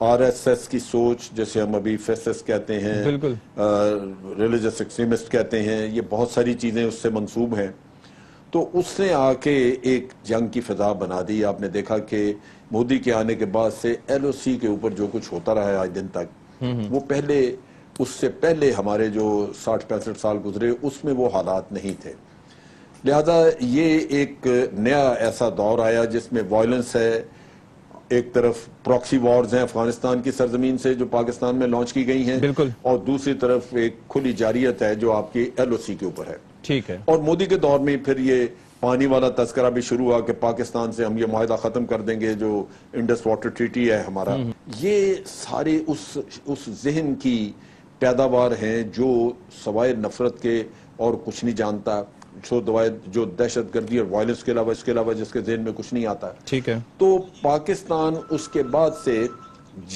RSS کی سوچ جیسے ہم ابھی فیسس کہتے ہیں, بالکل ریلیجس ایکسٹریمسٹ کہتے ہیں, یہ بہت ساری چیزیں اس سے منسوب ہیں. تو اس نے آ کے ایک جنگ کی فضا بنا دی. آپ نے دیکھا کہ مودی کے آنے کے بعد سے LOC کے اوپر جو کچھ ہوتا رہا ہے آج دن تک, وہ پہلے اس سے پہلے ہمارے جو 60-65 سال گزرے اس میں وہ حالات نہیں تھے. لہذا یہ ایک نیا ایسا دور آیا جس میں وائلنس ہے. ایک طرف پراکسی وارز ہیں افغانستان کی سرزمین سے جو پاکستان میں لانچ کی گئی ہیں, اور دوسری طرف ایک کھلی جارحیت ہے جو آپ کی LOC کے اوپر ہے. ٹھیک ہے. اور مودی کے دور میں پھر یہ پانی والا تذکرہ بھی شروع ہوا کہ پاکستان سے ہم یہ معاہدہ ختم کر دیں گے جو انڈس واٹر ٹریٹی ہے ہمارا. یہ سارے اس ذہن کی پیداوار ہیں جو سوائے نفرت کے اور کچھ نہیں جانتا, جو دہشت گردی اور وائلنس کے علاوہ جس کے ذہن میں کچھ نہیں آتا. ٹھیک ہے. تو پاکستان اس کے بعد سے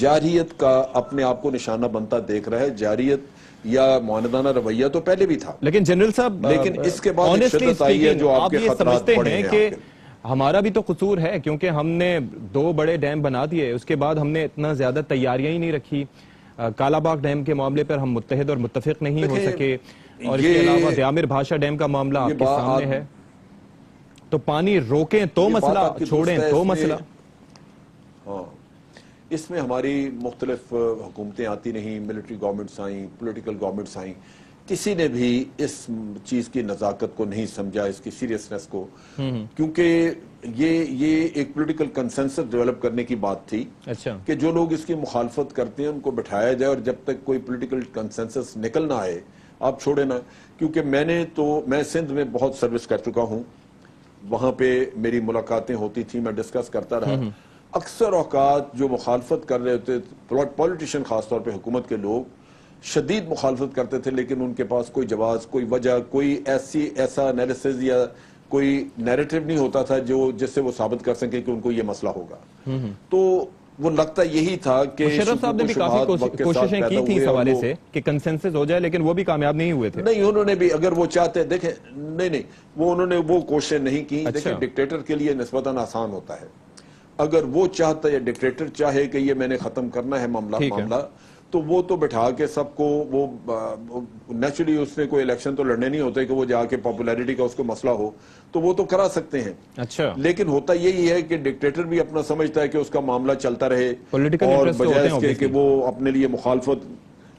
جارحیت کا اپنے آپ کو نشانہ بنتا دیکھ رہا ہے. جارحیت یا معاندانہ رویہ تو پہلے بھی تھا, لیکن جنرل صاحب لیکن اس کے بعد شدت آئی ہے جو آپ کے خطرات بڑھے ہیں. کہ ہمارا بھی تو قصور ہے کیونکہ ہم نے 2 بڑے ڈیم بنا دیے, اس کے بعد ہم نے اتنا زیادہ تیاریاں ہی نہیں رکھی. کالا باغ ڈیم کے معاملے پر ہم متحد اور متفق نہیں ہو سکے, اور اس کے علاوہ دیامر بھاشا ڈیم کا معاملہ آپ کے سامنے ہے. تو پانی روکیں تو مسئلہ, چھوڑیں تو مسئلہ. ہاں, اس میں ہماری مختلف حکومتیں آتی نہیں, ملٹری گورنمنٹس آئیں, پولیٹیکل گورنمنٹس آئیں, کسی نے بھی اس چیز کی نزاکت کو نہیں سمجھا, اس کی سیریسنس کو, کیونکہ یہ ایک پولیٹیکل کنسنسس ڈیولپ کرنے کی بات تھی کہ جو لوگ اس کی مخالفت کرتے ہیں ان کو بٹھایا جائے, اور جب تک کوئی پولیٹیکل کنسنسس نکل نہ آئے آپ چھوڑے نا. کیونکہ میں سندھ میں بہت سروس کر چکا ہوں, وہاں پہ میری ملاقاتیں ہوتی تھیں, میں ڈسکس کرتا رہا. اکثر اوقات جو مخالفت کر رہے ہوتے پولیٹیشین, خاص طور پہ حکومت کے لوگ, شدید مخالفت کرتے تھے, لیکن ان کے پاس کوئی جواز, کوئی وجہ, کوئی ایسا انالیسز یا کوئی نیریٹو نہیں ہوتا تھا جس سے وہ ثابت کر سکے کہ ان کو یہ مسئلہ ہوگا. تو وہ لگتا یہی تھا کہ مشرف صاحب نے بھی کافی کوششیں کی تھیں اس حوالے سے کہ کنسنسس ہو جائے, لیکن وہ بھی کامیاب نہیں ہوئے تھے. نہیں, انہوں نے بھی اگر وہ چاہتے, دیکھیں نہیں, انہوں نے وہ کوششیں نہیں کی. دیکھیں ڈکٹیٹر کے لیے نسبتاً آسان ہوتا ہے. اگر وہ چاہتا ہے, ڈکٹیٹر چاہے کہ یہ میں نے ختم کرنا ہے معاملہ, تو وہ تو بٹھا کے سب کو, وہ نیچرلی اس نے کوئی الیکشن تو لڑنے نہیں ہوتے کہ وہ جا کے پاپولیرٹی کا اس کو مسئلہ ہو, تو وہ تو کرا سکتے ہیں. اچھا, لیکن ہوتا یہی ہے کہ ڈکٹیٹر بھی اپنا سمجھتا ہے کہ اس کا معاملہ چلتا رہے, اور بجائے اس کے کہ وہ اپنے لیے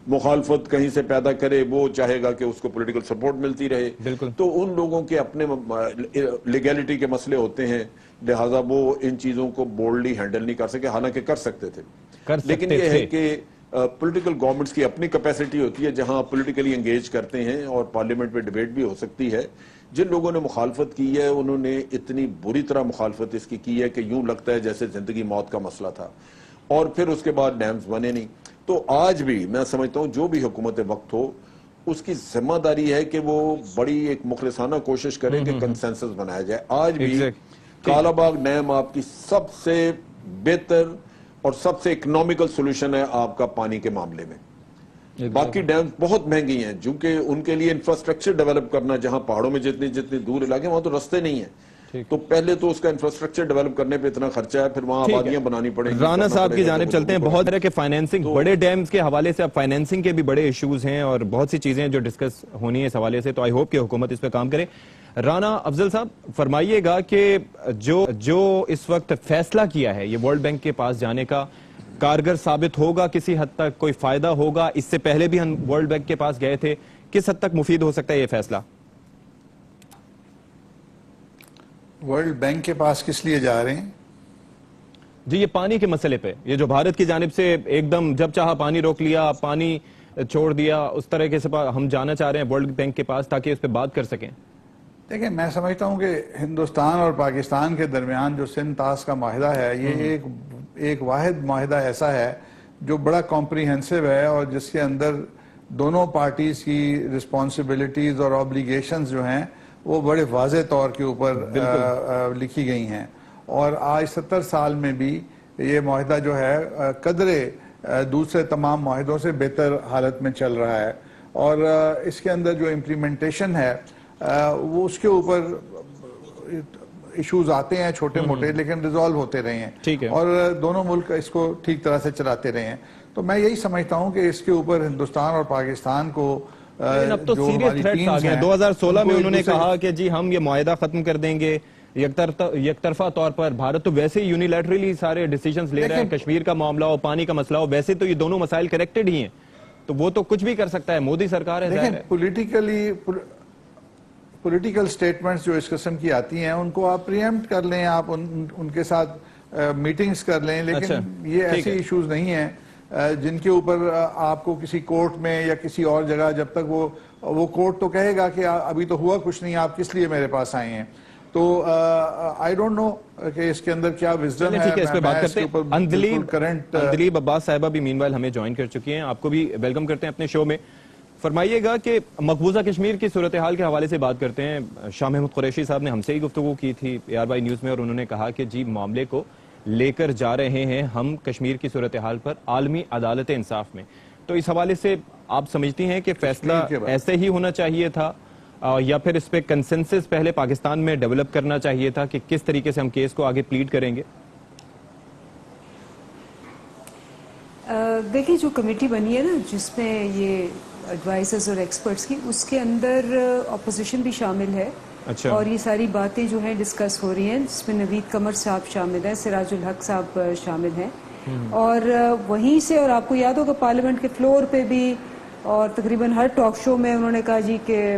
مخالفت کہیں سے پیدا کرے, وہ چاہے گا کہ اس کو پولیٹیکل سپورٹ ملتی رہے. تو ان لوگوں کے اپنے لیگیلٹی کے مسئلے ہوتے ہیں, لہٰذا وہ ان چیزوں کو بولڈلی ہینڈل نہیں کر سکے, حالانکہ کر سکتے تھے. لیکن یہ ہے کہ پولیٹیکل گورنمنٹس کی اپنی کیپیسٹی ہوتی ہے جہاں پولیٹیکلی انگیج کرتے ہیں, اور پارلیمنٹ میں ڈیبیٹ بھی ہو سکتی ہے. جن لوگوں نے مخالفت کی ہے انہوں نے اتنی بری طرح مخالفت اس کی ہے کہ یوں لگتا ہے جیسے زندگی موت کا مسئلہ تھا, اور پھر اس کے بعد ڈیمز بنے نہیں. تو آج بھی میں سمجھتا ہوں جو بھی حکومت وقت ہو, اس کی ذمہ داری ہے کہ وہ بڑی ایک مخلصانہ کوشش کرے کہ کنسنسس بنایا جائے. آج بھی کالا باغ ڈیم آپ کی سب سے بہتر اور سب سے اکنامیکل سولوشن ہے آپ کا پانی کے معاملے میں. باقی ڈیمز بہت مہنگی ہیں, چونکہ ان کے لیے انفراسٹرکچر ڈیولپ کرنا, جہاں پہاڑوں میں جتنی دور علاقے وہاں تو رستے نہیں ہیں, تو پہلے تو اس کا انفراسٹرکچر ڈیولپ کرنے پہ اتنا خرچہ ہے, پھر وہاں آبادیاں بنانی پڑیں گی. رانا صاحب کی جانب چلتے ہیں. بہت طرح کے فائنینسنگ, بڑے ڈیمز کے حوالے سے اب فائنینسنگ کے بھی بڑے ایشوز ہیں, اور بہت سی چیزیں جو ڈسکس ہونی ہے اس حوالے سے, تو آئی ہوپ کہ حکومت اس پہ کام کرے. رانا افضل صاحب فرمائیے گا کہ جو اس وقت فیصلہ کیا ہے یہ ورلڈ بینک کے پاس جانے کا, کارگر ثابت ہوگا کسی حد تک, کوئی فائدہ ہوگا؟ اس سے پہلے بھی ہم ورلڈ بینک کے پاس گئے تھے, کس حد تک مفید ہو سکتا ہے یہ فیصلہ؟ ورلڈ بینک کے پاس کس لیے جا رہے ہیں جی؟ یہ پانی کے مسئلے پہ, یہ جو بھارت کی جانب سے ایک دم جب چاہا پانی روک لیا, پانی چھوڑ دیا, اس طرح کے ہم جانا چاہ رہے ہیں ورلڈ بینک کے پاس تاکہ اس پہ بات کر سکیں. دیکھیں, میں سمجھتا ہوں کہ ہندوستان اور پاکستان کے درمیان جو سندھ طاس کا معاہدہ ہے, یہ ایک واحد معاہدہ ایسا ہے جو بڑا کمپریہنسو ہے, اور جس کے اندر دونوں پارٹیز کی رسپانسبلٹیز اور آبلیگیشنز جو ہیں وہ بڑے واضح طور کے اوپر لکھی گئی ہیں. اور آج 70 سال میں بھی یہ معاہدہ جو ہے قدرے دوسرے تمام معاہدوں سے بہتر حالت میں چل رہا ہے, اور اس کے اندر جو امپلیمنٹیشن ہے وہ اس کے اوپر ایشوز آتے ہیں چھوٹے موٹے لیکن ریزالو ہوتے رہے ہیں اور دونوں ملک اس کو ٹھیک طرح سے چلاتے رہے ہیں. تو میں یہی سمجھتا ہوں کہ اس کے اوپر ہندوستان اور پاکستان کو اب تو سیریس تھریٹس آ گئے. 2016 میں انہوں نے کہا کہ جی ہم یہ معاہدہ ختم کر دیں گے یک طرفہ طور پر. بھارت تو ویسے ہی یونیلیٹرلی سارے ڈیسیجنز لے رہا ہے, کشمیر کا معاملہ ہو, پانی کا مسئلہ ہو, ویسے تو یہ دونوں مسائل کریکٹڈ ہی ہیں, تو وہ تو کچھ بھی کر سکتا ہے. مودی سرکار ہے. دیکھیں پولیٹیکل سٹیٹمنٹس جو اس قسم کی آتی ہیں ان کو آپ پریمپٹ کر لیں, آپ ان کے ساتھ میٹنگز کر لیں, لیکن یہ ایسے ایشوز نہیں ہیں جن کے اوپر آپ کو کسی کورٹ میں یا کسی اور جگہ, جب تک وہ کورٹ تو کہے گا کہ ابھی تو ہوا کچھ نہیں, آپ کس لیے میرے پاس آئے ہیں. تو آئی ڈونٹ نو کہ اس کے اندر کیا وزڈم ہے. اس پہ بات کرتے ہیں. اندلیب عباس صاحبہ بھی مین وائل ہمیں جوائن کر چکی ہیں, آپ کو بھی ویلکم کرتے ہیں اپنے شو میں. فرمائیے گا کہ مقبوضہ کشمیر کی صورتحال کے حوالے سے بات کرتے ہیں. شاہ محمود قریشی صاحب نے ہم سے ہی گفتگو کی تھی ARY نیوز میں, اور انہوں نے کہا کہ جی معاملے کو لے کر جا رہے ہیں ہم کشمیر کی صورتحال پر عالمی عدالت انصاف میں. تو اس حوالے سے آپ سمجھتی ہیں کہ فیصلہ ایسے ہی ہونا چاہیے تھا یا پھر اس پہ کنسنسس پہلے پاکستان میں ڈیولپ کرنا چاہیے تھا کہ کس طریقے سے ہم کیس کو آگے پلیڈ کریں گے؟ دیکھیں جو کمیٹی بنی ہے نا جس میں یہ ایڈوائزرز اور ایکسپرٹس کی, اس کے اندر اپوزیشن بھی شامل ہے. اور یہ ساری باتیں جو ہیں ڈسکس ہو رہی ہیں, جس میں نوید قمر صاحب شامل ہیں, سراج الحق صاحب شامل ہیں, اور وہیں سے, اور آپ کو یاد ہوگا پارلیمنٹ کے فلور پہ بھی اور تقریباً ہر ٹاک شو میں انہوں نے کہا جی کہ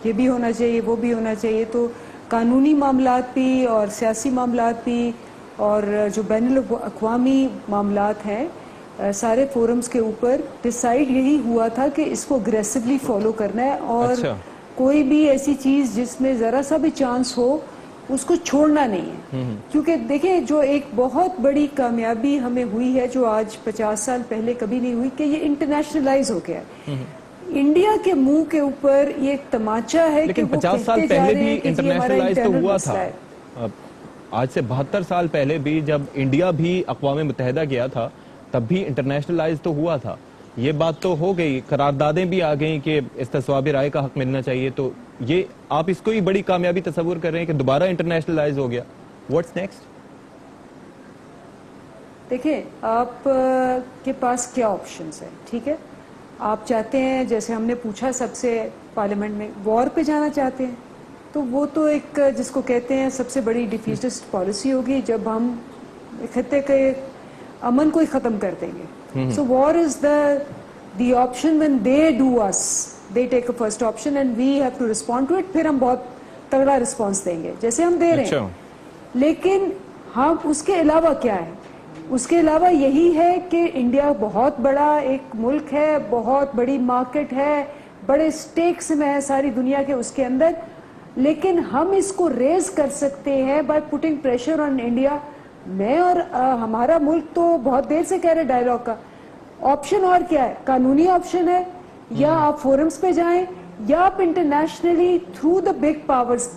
یہ بھی ہونا چاہیے وہ بھی ہونا چاہیے. تو قانونی معاملات بھی اور سیاسی معاملات بھی اور جو بین الاقوامی معاملات ہیں سارے فورمز کے اوپر ڈیسائیڈ یہی ہوا تھا کہ اس کو اگریسولی فالو کرنا ہے, اور کوئی بھی ایسی چیز جس میں ذرا سا بھی چانس ہو اس کو چھوڑنا نہیں ہے. کیونکہ دیکھیں جو ایک بہت بڑی کامیابی ہمیں ہوئی ہے جو آج 50 سال پہلے کبھی نہیں ہوئی, کہ یہ انٹرنیشنلائز ہو گیا ہے. انڈیا کے منہ کے اوپر یہ ایک تماچا ہے کہ وہ 50 سال پہلے بھی انٹرنیشنلائز تو ہوا تھا. آج سے 72 سال پہلے بھی جب انڈیا بھی اقوام متحدہ گیا تھا تب بھی انٹرنیشنلائز تو ہوا تھا. یہ بات تو ہو گئی, قراردادیں بھی آ گئیں کہ استصواب رائے کا حق ملنا چاہیے. تو یہ آپ اس کو ہی بڑی کامیابی تصور کر رہے ہیں کہ دوبارہ انٹرنیشنلائز ہو گیا. What's next? دیکھیں آپ کے پاس کیا آپشنز ہیں. ٹھیک ہے, آپ چاہتے ہیں, جیسے ہم نے پوچھا سب سے پارلیمنٹ میں, وار پہ جانا چاہتے ہیں, تو وہ تو ایک جس کو کہتے ہیں سب سے بڑی ڈیفیٹسٹ پالیسی ہوگی جب ہم خطے کے امن کو ہی ختم کر دیں گے. So war is the option when they do us. They take a first option and we have to respond to it. پھر ہم بہت تگڑا رسپانس دیں گے جیسے ہم دے رہے ہیں. لیکن ہم اس کے علاوہ کیا ہے؟ اس کے علاوہ یہی ہے کہ انڈیا بہت بڑا ایک ملک ہے, بہت بڑی مارکیٹ ہے, بڑے سٹیکس میں ہے ساری دنیا کے اس کے اندر, لیکن ہم اس کو ریز کر سکتے ہیں by putting pressure on India. میں اور ہمارا ملک تو بہت دیر سے کہہ رہے ڈائیلاگ کا. آپشن اور کیا ہے؟ قانونی آپشن ہے, یا آپ فورمز پہ جائیں, یا آپ internationally through the big powers.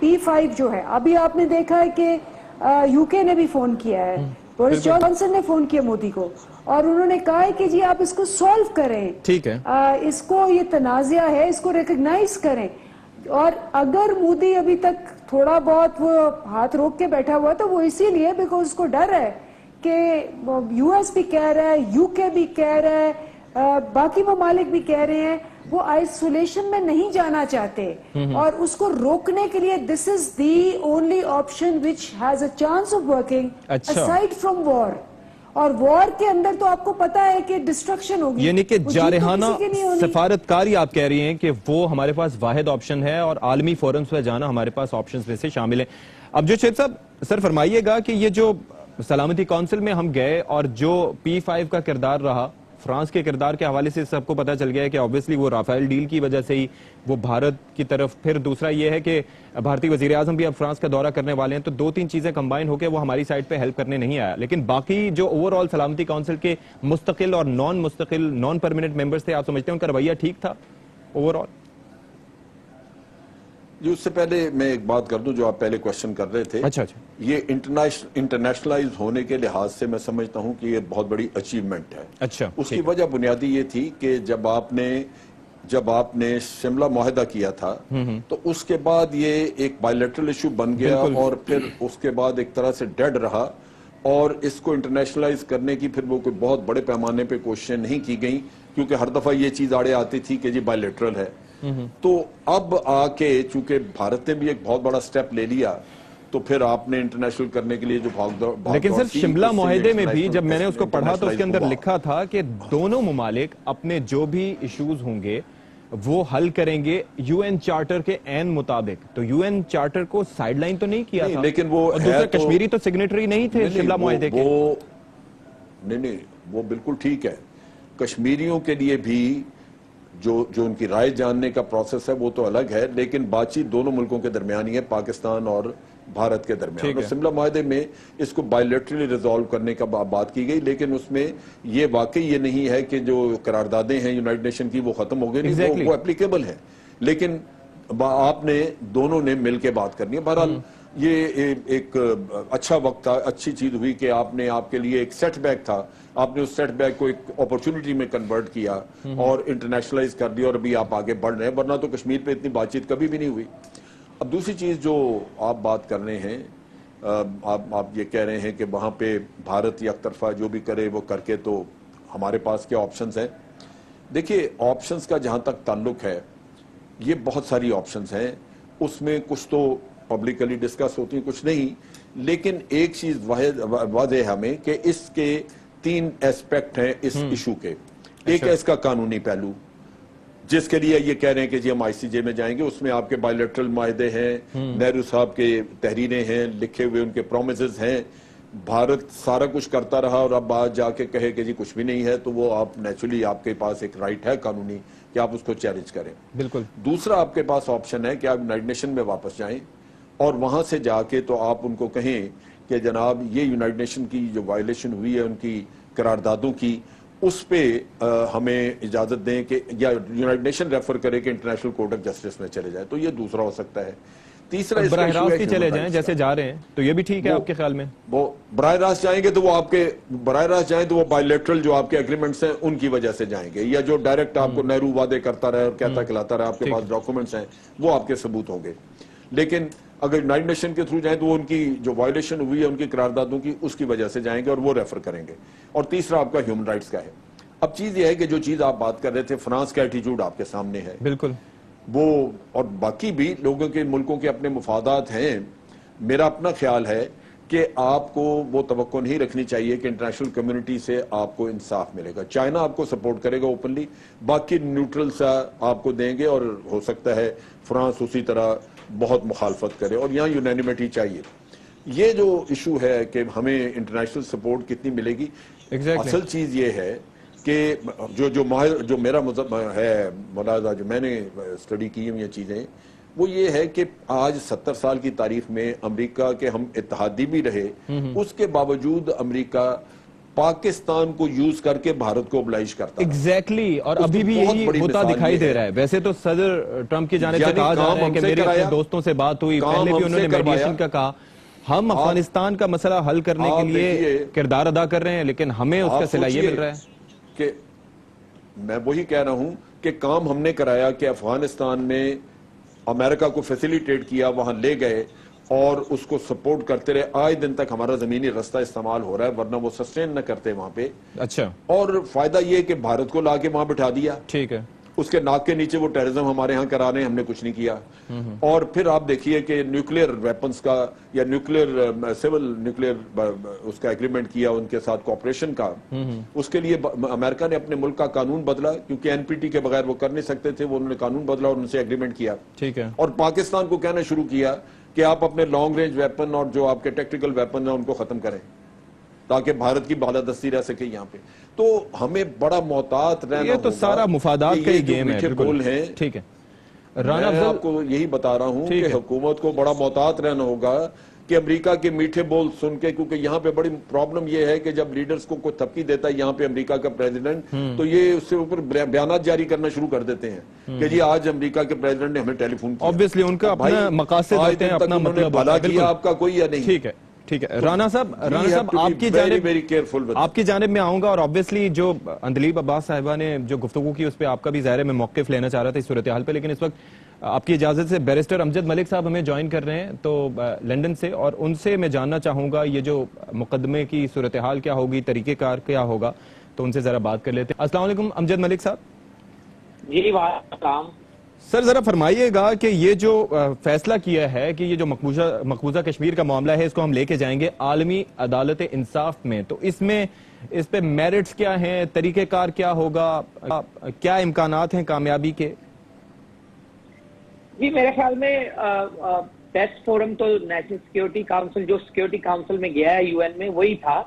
P5 جو ہے, ابھی آپ نے دیکھا ہے کہ UK نے بھی فون کیا ہے, بورس جانسن نے فون کیا مودی کو, اور انہوں نے کہا ہے کہ جی آپ اس کو سولو کریں, ٹھیک ہے, اس کو یہ تنازع ہے اس کو ریکگنائز کریں. اور اگر مودی ابھی تک تھوڑا بہت وہ ہاتھ روک کے بیٹھا ہوا تو وہ اسی لیے بیکاز اس کو ڈر ہے کہ US بھی کہہ رہا ہے, UK بھی کہہ رہا ہے, باقی ممالک بھی کہہ رہے ہیں, وہ آئسولیشن میں نہیں جانا چاہتے, اور اس کو روکنے کے لیے this is the only option which has a chance of working aside from war. اور وار کے اندر تو آپ کو پتا ہے کہ ڈسٹرکشن ہوگی, یعنی کہ جارحانہ سفارتکاری آپ کہہ رہی ہیں کہ وہ ہمارے پاس واحد آپشن ہے, اور عالمی فورمز پہ جانا ہمارے پاس آپشنز میں سے شامل ہیں. اب جو شیخ صاحب سر فرمائیے گا کہ یہ جو سلامتی کونسل میں ہم گئے اور جو P5 کا کردار رہا, فرانس کے کردار کے حوالے سے سب کو پتا چل گیا ہے کہ obviously وہ رافیل ڈیل کی وجہ سے ہی وہ بھارت کی طرف, پھر دوسرا یہ ہے کہ بھارتی وزیر اعظم بھی اب فرانس کا دورہ کرنے والے ہیں, تو 2-3 چیزیں کمبائن ہو کے وہ ہماری سائڈ پہ ہیلپ کرنے نہیں آیا. لیکن باقی جو اوور آل سلامتی کونسل کے مستقل اور نان مستقل نان پرماننٹ ممبرز تھے, آپ سمجھتے ہیں ان کا رویہ ٹھیک تھا اوور آل؟ جی, اس سے پہلے میں ایک بات کر دوں جو آپ پہلے کوشچن کر رہے تھے. اچھا, یہ انٹرنیشنلائز ہونے کے لحاظ سے میں سمجھتا ہوں کہ یہ بہت بڑی اچیومنٹ ہے. اچھا, اس کی وجہ بنیادی یہ تھی کہ جب آپ نے جب آپ نے شملہ معاہدہ کیا تھا تو اس کے بعد یہ ایک بائیلیٹرل ایشو بن گیا اور پھر اس کے بعد ایک طرح سے ڈیڈ رہا اور اس کو انٹرنیشنلائز کرنے کی پھر وہ کوئی بہت بڑے پیمانے پہ کوششیں نہیں کی گئیں کیونکہ ہر دفعہ یہ چیز آڑے آتی تھی کہ جی بائیلیٹرل ہے. تو اب آ کے چونکہ بھارت نے بھی ایک بہت بڑا سٹیپ لے لیا تو پھر آپ نے انٹرنیشنل کرنے کے لیے جو بھاگ دوڑ لیکن سر شملہ معاہدے میں بھی جب میں نے اس کو پڑھا تو اس کے اندر لکھا تھا کہ دونوں ممالک اپنے جو بھی ایشوز ہوں گے وہ حل کریں گے یو این چارٹر کے عین مطابق. تو یو این چارٹر کو سائیڈ لائن تو نہیں کیا تھا لیکن وہ دوسرے کشمیری تو سگنیٹری نہیں تھے شملہ معاہدے کے. نہیں وہ بالکل ٹھیک ہے. کشمیریوں کے لیے بھی جو ان کی رائے جاننے کا پروسیس ہے وہ تو الگ ہے لیکن بات چیت دونوں ملکوں کے درمیان ہی ہے پاکستان اور بھارت کے درمیان. اور شملہ معاہدے میں اس کو بائیلیٹرلی ریزالو کرنے کا بات کی گئی لیکن اس میں یہ واقعی یہ نہیں ہے کہ جو قراردادیں ہیں یونائیٹڈ نیشن کی وہ ختم ہو گئی وہ اپلیکیبل ہے لیکن آپ نے دونوں نے مل کے بات کرنی ہے. بہرحال یہ ایک اچھا وقت تھا, اچھی چیز ہوئی کہ آپ کے لیے ایک سیٹ بیک تھا, آپ نے اس سیٹ بیک کو ایک اپرچونٹی میں کنورٹ کیا اور انٹرنیشنلائز کر دیا اور ابھی آپ آگے بڑھ رہے ہیں ورنہ تو کشمیر پہ اتنی بات چیت کبھی بھی نہیں ہوئی. اب دوسری چیز جو آپ بات کر رہے ہیں آپ یہ کہہ رہے ہیں کہ وہاں پہ بھارت یک طرفہ جو بھی کرے وہ کر کے تو ہمارے پاس کیا آپشنز ہیں. دیکھیے آپشنز کا جہاں تک تعلق ہے یہ بہت ساری آپشنز ہیں, اس میں کچھ تو پبلکلی ڈسکس ہوتی ہیں کچھ نہیں لیکن ایک چیز واضح ہے ہمیں کہ اس کے 3 ایسپیکٹ ہیں اس ایشو کے. ایک ہے اس کا قانونی پہلو جس کے لیے یہ کہہ رہے ہیں کہ جی ہم آئی سی جے میں جائیں گے, اس میں آپ کے بائیلیٹرل معاہدے ہیں, نہرو صاحب کے تحریریں ہیں, لکھے ہوئے ان کے پرومسز ہیں, بھارت سارا کچھ کرتا رہا اور اب آج جا کے کہے کہ جی کچھ بھی نہیں ہے تو وہ آپ نیچرلی آپ کے پاس ایک رائٹ ہے قانونی کہ آپ اس کو چیلنج کریں. بالکل. دوسرا آپ کے پاس آپشن ہے کہ آپ یونائیٹڈ نیشن میں واپس جائیں اور وہاں سے جا کے تو آپ ان کو کہیں کہ جناب یہ یونائیٹڈ نیشن کی جو وائلیشن ہوئی ہے ان کی قراردادوں کی اس پہ ہمیں اجازت دیں کہ یا یونائیٹڈ نیشن ریفر کرے کہ انٹرنیشنل کورٹ آف جسٹس میں چلے جائیں. تو یہ دوسرا ہو سکتا ہے. تیسرا براہ راست ہی چلے جائیں جیسے جا رہے ہیں تو یہ بھی ٹھیک ہے آپ کے خیال میں؟ وہ براہ راست جائیں گے تو وہ آپ کے براہ راست جائیں تو وہ بائیلیٹرل جو آپ کے ایگریمنٹس ہیں ان کی وجہ سے جائیں گے, یا جو ڈائریکٹ آپ کو نہرو وعدے کرتا رہے اور کہتا کھلاتا رہا آپ کے پاس ڈاکومنٹس ہیں وہ آپ کے ثبوت ہوں گے. لیکن اگر یونائیٹڈ نیشن کے تھرو جائیں تو وہ ان کی جو وائلیشن ہوئی ہے ان کی قراردادوں کی اس کی وجہ سے جائیں گے اور وہ ریفر کریں گے. اور تیسرا آپ کا ہیومن رائٹس کا ہے. اب چیز یہ ہے کہ جو چیز آپ بات کر رہے تھے فرانس کا ایٹیٹیوڈ آپ کے سامنے ہے. بالکل. وہ اور باقی بھی لوگوں کے ملکوں کے اپنے مفادات ہیں. میرا اپنا خیال ہے کہ آپ کو وہ توقع نہیں رکھنی چاہیے کہ انٹرنیشنل کمیونٹی سے آپ کو انصاف ملے گا. چائنا آپ کو سپورٹ کرے گا اوپنلی, باقی نیوٹرل سا آپ کو دیں گے اور ہو سکتا ہے فرانس اسی طرح بہت مخالفت کرے اور یہاں یونینیمٹی چاہیے. یہ جو ایشو ہے کہ ہمیں انٹرنیشنل سپورٹ کتنی ملے گی, اصل چیز یہ ہے کہ جو میرا ہے ملاحظہ جو میں نے اسٹڈی کی ہیں یہ چیزیں وہ یہ ہے کہ آج 70 سال کی تاریخ میں امریکہ کے ہم اتحادی بھی رہے اس کے باوجود امریکہ پاکستان کو یوز کر کے بھارت کو oblige کرتا ہے. ایگزیکٹلی. اور ابھی بھی یہی ہوتا دکھائی دے رہا ہے. ویسے تو صدر ٹرمپ کی جانب سے کہا جا رہا ہے کہ میرے اپنے دوستوں سے بات ہوئی, پہلے بھی انہوں نے میڈیشن کا کہا, ہم افغانستان کا مسئلہ حل کرنے کے لیے کردار ادا کر رہے ہیں لیکن ہمیں اس کا صلہ یہ مل رہا ہے کہ میں وہی کہہ رہا ہوں کہ کام ہم نے کرایا کہ افغانستان میں امریکہ کو فیسیلیٹیٹ کیا, وہاں لے گئے اور اس کو سپورٹ کرتے رہے. آج دن تک ہمارا زمینی رستہ استعمال ہو رہا ہے ورنہ وہ سسٹین نہ کرتے وہاں پہ. اچھا. اور فائدہ یہ کہ بھارت کو لا کے وہاں بٹھا دیا. ٹھیک ہے. اس کے ناک کے نیچے وہ ٹیررزم ہمارے ہاں کرا رہے ہیں, ہم نے کچھ نہیں کیا. اور پھر آپ دیکھیے کہ نیوکلیئر ویپنز کا یا سیول نیوکلیئر اس کا ایگریمنٹ کیا ان کے ساتھ کوپریشن کا, اس کے لیے امریکہ نے اپنے ملک کا قانون بدلا کیونکہ این پی ٹی کے بغیر وہ کر نہیں سکتے تھے, وہ انہوں نے قانون بدلا اور ان سے ایگریمنٹ کیا. ٹھیک ہے. اور پاکستان کو کہنا شروع کیا کہ آپ اپنے لانگ رینج ویپن اور جو آپ کے ٹیکٹیکل ویپن ہیں ان کو ختم کریں تاکہ بھارت کی بالادستی رہ سکے یہاں پہ. تو ہمیں بڑا محتاط رہنا ہوگا. یہ تو سارا مفادات کا ہی گیم ہے. میٹھے بول ہیں. ٹھیک ہے. میں آپ کو یہی بتا رہا ہوں کہ حکومت کو بڑا محتاط رہنا ہوگا کہ امریکہ کے میٹھے بول سن کے, کیونکہ یہاں پہ بڑی پرابلم یہ ہے کہ جب لیڈرز کو کوئی تھپکی دیتا ہے یہاں پہ امریکہ کا پریزیڈنٹ تو یہ اس سے اوپر بیانات جاری کرنا شروع کر دیتے ہیں کہ جی آج امریکہ کے پریزیڈنٹ نے ہمیں ٹیلی فون کیا. obviously ان کا اپنا مقاصد ہوتے ہیں, اپنا مطلب بھلا کیا آپ کا کوئی یا نہیں. ٹھیک ہے. ٹھیک ہے رانا صاحب آپ کی جانب میں آؤں گا، اور آبویسلی جو اندلیب عباس صاحبہ نے جو گفتگو کی اس پہ آپ کا بھی ظاہر ہے میں موقف لینا چاہ رہا تھا اس صورتحال پہ، لیکن اس وقت آپ کی اجازت سے بیرسٹر امجد ملک صاحب ہمیں جوائن کر رہے ہیں تو لنڈن سے، اور ان سے میں جاننا چاہوں گا یہ جو مقدمے کی صورتحال کیا ہوگی، طریقہ کار کیا ہوگا، تو ان سے ذرا بات کر لیتے ہیں۔ السلام علیکم امجد ملک صاحب۔ جی وعلیکم السلام سر ذرا فرمائیے گا کہ یہ جو فیصلہ کیا ہے کہ یہ جو مقبوضہ کشمیر کا معاملہ ہے اس کو ہم لے کے جائیں گے عالمی عدالت انصاف میں، تو اس پہ میرٹس کیا ہیں، طریقہ کار کیا ہوگا، کیا امکانات ہیں کامیابی کے؟ جی میرے خیال میں بیسٹ فورم تو نیشنل سیکیورٹی کاؤنسل جو سیکیورٹی کاؤنسل میں گیا ہے UN میں وہی تھا،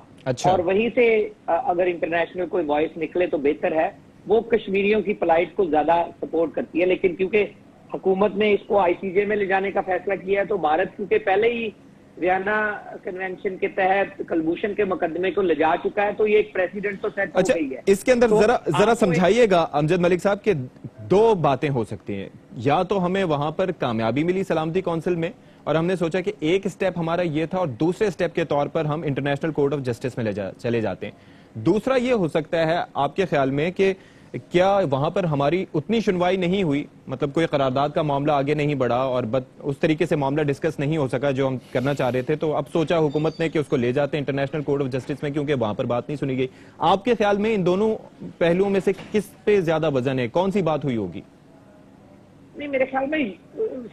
اور وہیں سے اگر انٹرنیشنل کوئی وائس نکلے تو بہتر ہے۔ وہ کشمیریوں کی پلائٹ کو زیادہ سپورٹ کرتی ہے، لیکن کیونکہ حکومت نے اس کو ICJ میں لے جانے کا فیصلہ کیا ہے تو بھارت کیونکہ پہلے ہی ویانا کنونشن کے تحت کلبھوشن کے مقدمے کو لے جا چکا ہے تو یہ ایک پریسیڈنٹ تو سیٹ ہو گئی ہے۔ اس کے اندر ذرا سمجھائیے گا امجد ملک صاحب کہ دو باتیں ہو سکتی ہیں، یا تو ہمیں وہاں پر کامیابی ملی سلامتی کونسل میں اور ہم نے سوچا کہ ایک سٹیپ ہمارا یہ تھا، اور دوسرے سٹیپ کے طور پر ہم انٹرنیشنل کورٹ آف جسٹس میں چلے جاتے ہیں۔ دوسرا یہ ہو سکتا ہے آپ کے خیال میں کہ کیا وہاں پر ہماری اتنی سنوائی نہیں ہوئی، مطلب کوئی قرارداد کا معاملہ آگے نہیں بڑھا اور اس طریقے سے معاملہ ڈسکس نہیں ہو سکا جو ہم کرنا چاہ رہے تھے، تو اب سوچا حکومت نے کہ اس کو لے جاتے ہیں انٹرنیشنل کورٹ آف جسٹس میں کیونکہ وہاں پر بات نہیں سنی گئی۔ آپ کے خیال میں ان دونوں پہلوؤں میں سے کس پہ زیادہ وزن ہے، کون سی بات ہوئی ہوگی؟ نہیں میرے خیال میں